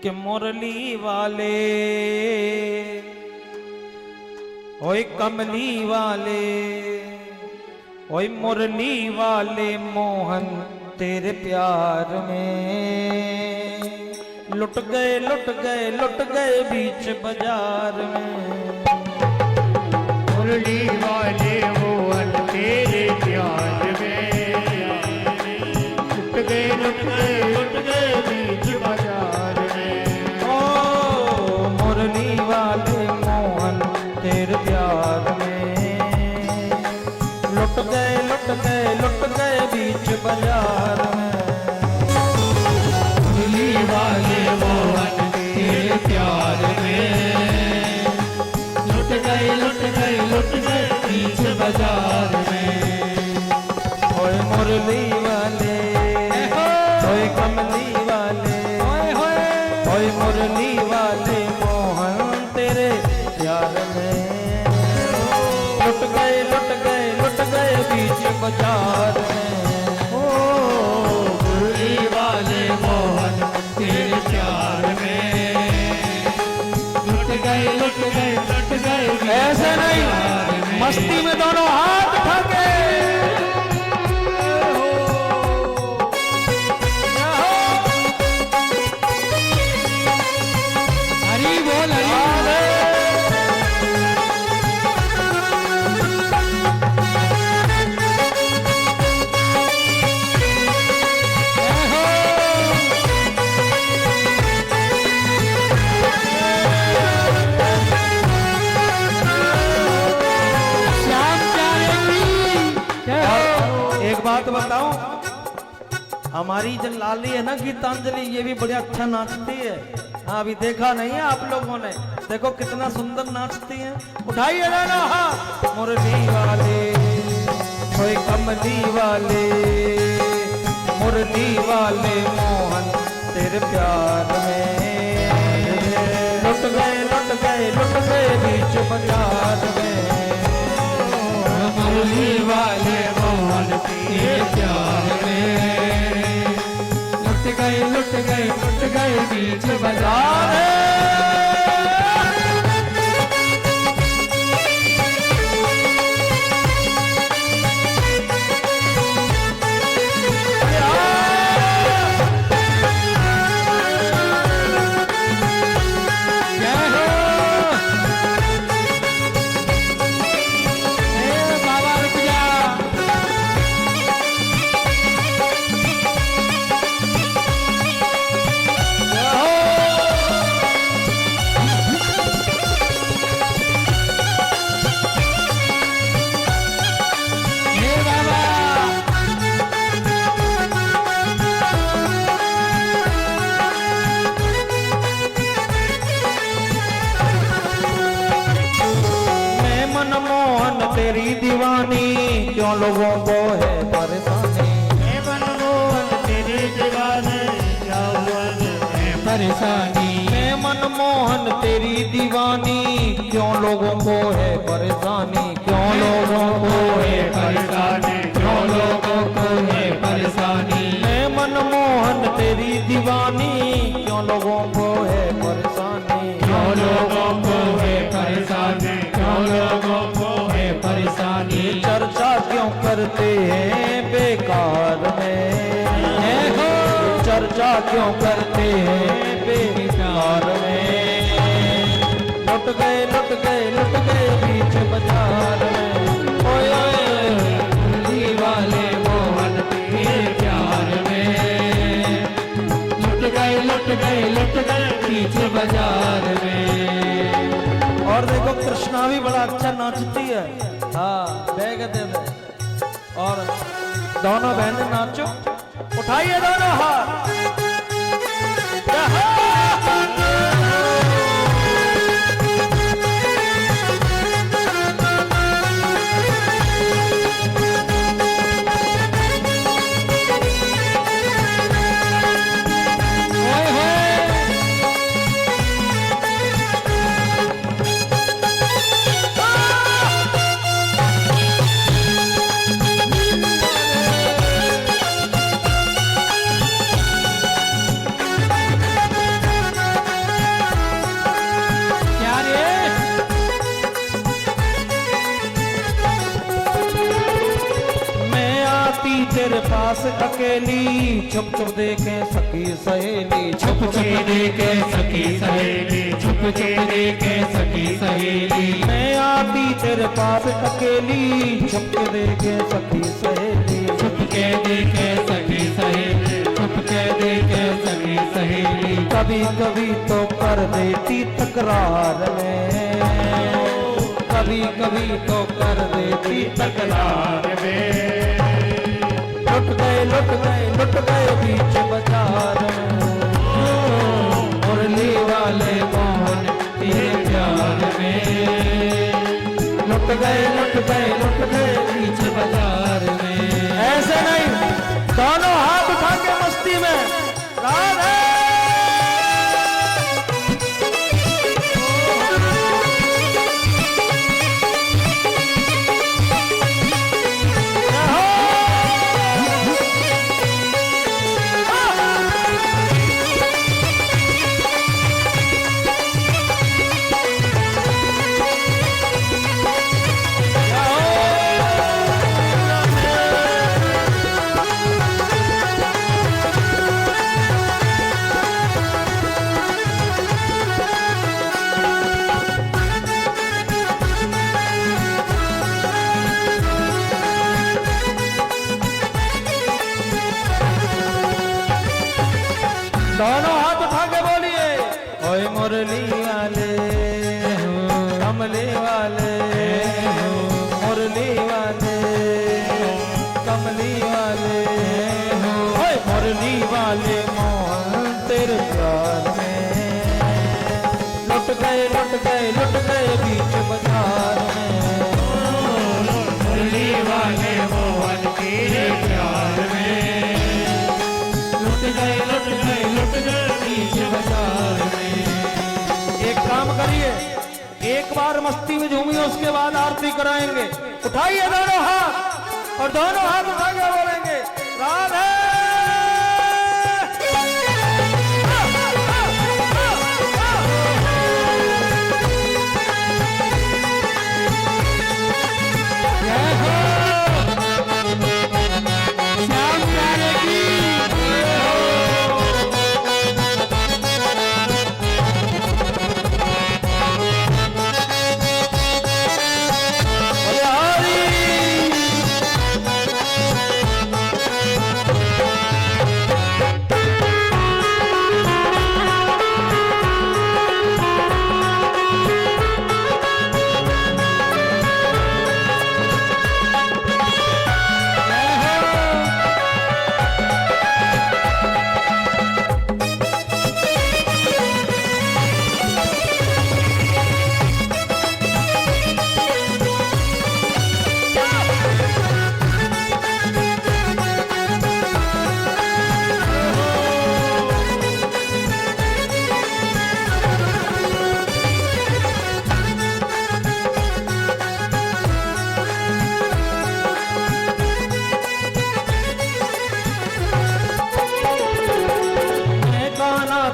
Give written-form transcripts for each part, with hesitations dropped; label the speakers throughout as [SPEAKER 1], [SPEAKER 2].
[SPEAKER 1] कि मुरली वाले ओए कमली वाले ओए मुरली वाले मोहन तेरे प्यार में लुट गए बीच बाजार में।
[SPEAKER 2] मुरली वाले मोहन तेरे प्यार में लुट गए बीच बाजार में।
[SPEAKER 1] ओ मुरली वाले मोहन तेरे प्यार में लुट गए बीच बाजार में।
[SPEAKER 2] मुरली वाले मोहन तेरे प्यार में लुट गए बीच बाजार में।
[SPEAKER 1] ओए मुरली वाले ओए कमली वाले ओए मुरली वाले मोहन तेरे प्यार में लुट गए बीच बाजार में।
[SPEAKER 2] ओ मुरली वाले मोहन तेरे प्यार में लुट गए
[SPEAKER 1] ऐसे नहीं, मस्ती में दोनों हाथ उठा के
[SPEAKER 2] हरी बोल
[SPEAKER 1] बात बताऊं, हमारी जो लाली है ना गीतांजलि, ये भी बड़ा अच्छा नाचती है। हाँ अभी देखा नहीं है आप लोगों ने, देखो कितना सुंदर नाचती है। उठाइए ना हाँ। मुरली वाले कोई कमली वाले मुरली वाले मोहन तेरे प्यार में लुट गए बीच बाजार में।
[SPEAKER 2] मुरली वाले मोहन तेरे प्यार में लुट गए बीच बाजार में।
[SPEAKER 1] तेरी दीवानी क्यों लोगों को है परेशानी।
[SPEAKER 2] मनमोहन तेरी दीवानी क्या है परेशानी।
[SPEAKER 1] मनमोहन तेरी दीवानी क्यों लोगों को है परेशानी। क्यों लोगों को है परेशानी।
[SPEAKER 2] क्यों लोगों को है परेशानी।
[SPEAKER 1] मनमोहन तेरी दीवानी क्यों लोगों को है परेशानी।
[SPEAKER 2] क्यों लोगों को है परेशानी। क्यों लोगों को है परेशानी।
[SPEAKER 1] चर्चा क्यों करते हैं बेकार में। चर्चा क्यों करते हैं बेकार में। लुट गए बीच बाजार में। ओए ओए
[SPEAKER 2] मुरली वाले मोहन तेरे प्यार में लुट गए बीच बाजार में।
[SPEAKER 1] और देखो कृष्णा भी बड़ा अच्छा नाचती है। हाँ बैग दे दे और दोनों बहनें नाचो। उठाइए दोनों हाथ। पास अकेली, छुप छुप देखे सखी सहेली,
[SPEAKER 2] छुप छुप देखे सखी सहेली, छुप छुप देखे सखी सहेली।
[SPEAKER 1] मैं आती तेरे पास अकेली, छुप के देखे सखी सहेली,
[SPEAKER 2] छुप के देखे सखी सहेली, छुप के देखे सखी सहेली।
[SPEAKER 1] कभी कभी तो कर देती तकरार में, कभी कभी तो कर देती तकरार में। लुट गए बीच बाजार में, मुरली वाले मोहन तेरे प्यार में। लुट गए
[SPEAKER 2] बीच बाजार में।
[SPEAKER 1] ऐसे नहीं, दोनों हाथ उठा के मस्ती में राधे। दोनों हाथ उठा के बोलिए, ओए मुरली वाले कमले वाले, मुरली वाले कमली वाले, ओए मुरली वाले मोहन तेरे प्यार में। लुट गए बीच बाजार में,
[SPEAKER 2] मुरली वाले मोहन तेरे प्यार में। लुट गए बीच बाजार में।
[SPEAKER 1] एक काम करिए, एक बार मस्ती में झूमिए, उसके बाद आरती कराएंगे। उठाइए दोनों हाथ और दोनों हाथ उठा के बोलेंगे राधे।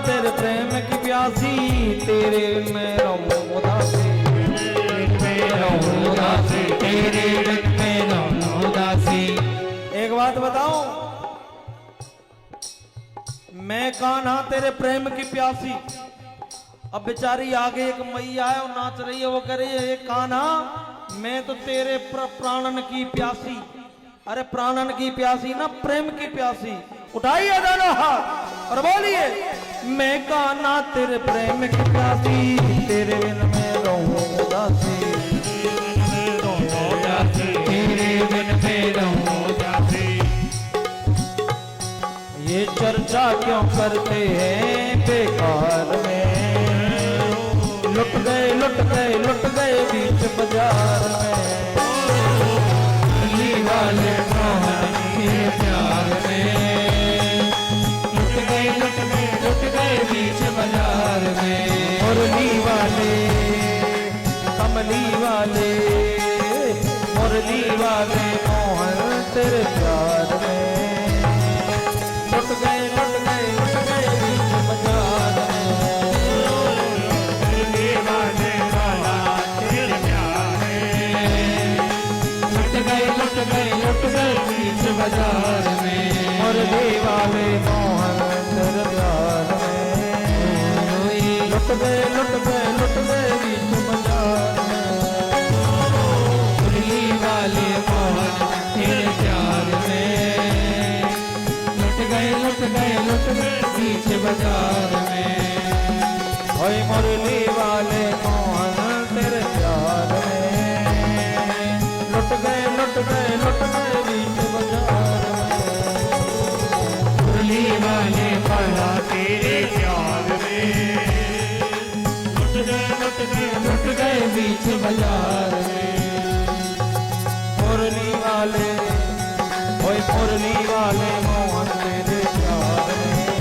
[SPEAKER 1] तेरे प्रेम की प्यासी, तेरे में रहूं उदासी,
[SPEAKER 2] तेरे में रहूं उदासी।
[SPEAKER 1] एक बात बताऊं, मैं कान्हा तेरे प्रेम की प्यासी। अब बेचारी आगे एक मैया है, वो नाच रही है, वो कह रही है, कान्हा मैं तो तेरे प्राणन की प्यासी। अरे प्राणन की प्यासी ना, प्रेम की प्यासी। उठाइए दोनों हाथ और बोलिए, मैं कान्हा तेरे प्रेम की प्यासी, तेरे बिन में रहूं उदासी,
[SPEAKER 2] तेरे बिन में रहूं उदासी।
[SPEAKER 1] ये चर्चा क्यों करते हैं बेकार में, लुट गए बीच बाजार में।
[SPEAKER 2] मुरली वाले मोहन तेरे प्यार में। लुट गए बीच बाजार में।
[SPEAKER 1] मुरली वाले कमली वाले, मुरली वाले मोहन तेरे प्यार में। लुट गए बीच बाजार में।
[SPEAKER 2] मुरली वाले मोहन तेरे प्यार में। लुट गए बीच बाजार में।
[SPEAKER 1] लुट गए लुट गए लुट गए बीच बाजार में।
[SPEAKER 2] मुरली वाले मोहन तेरे प्यार में लुट गए बीच बाजार में।
[SPEAKER 1] ओए मुरली वाले मोहन तेरे प्यार में लुट गए बीच बाजार में।
[SPEAKER 2] मुरली वाले पड़ा तेरे प्यार में लुट गए बीच बाजार में।
[SPEAKER 1] मुरली वाले ओए मुरली वाले मोहन तेरे प्यार में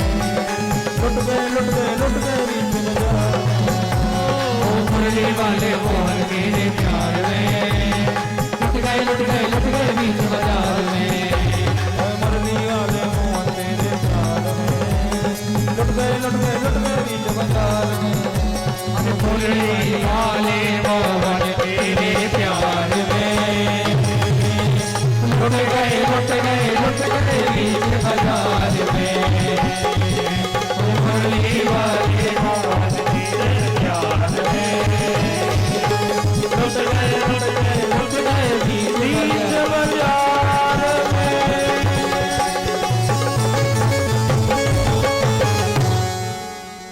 [SPEAKER 1] लुट गए बीच बाजार में।
[SPEAKER 2] ओ मुरली वाले मोहन तेरे प्यार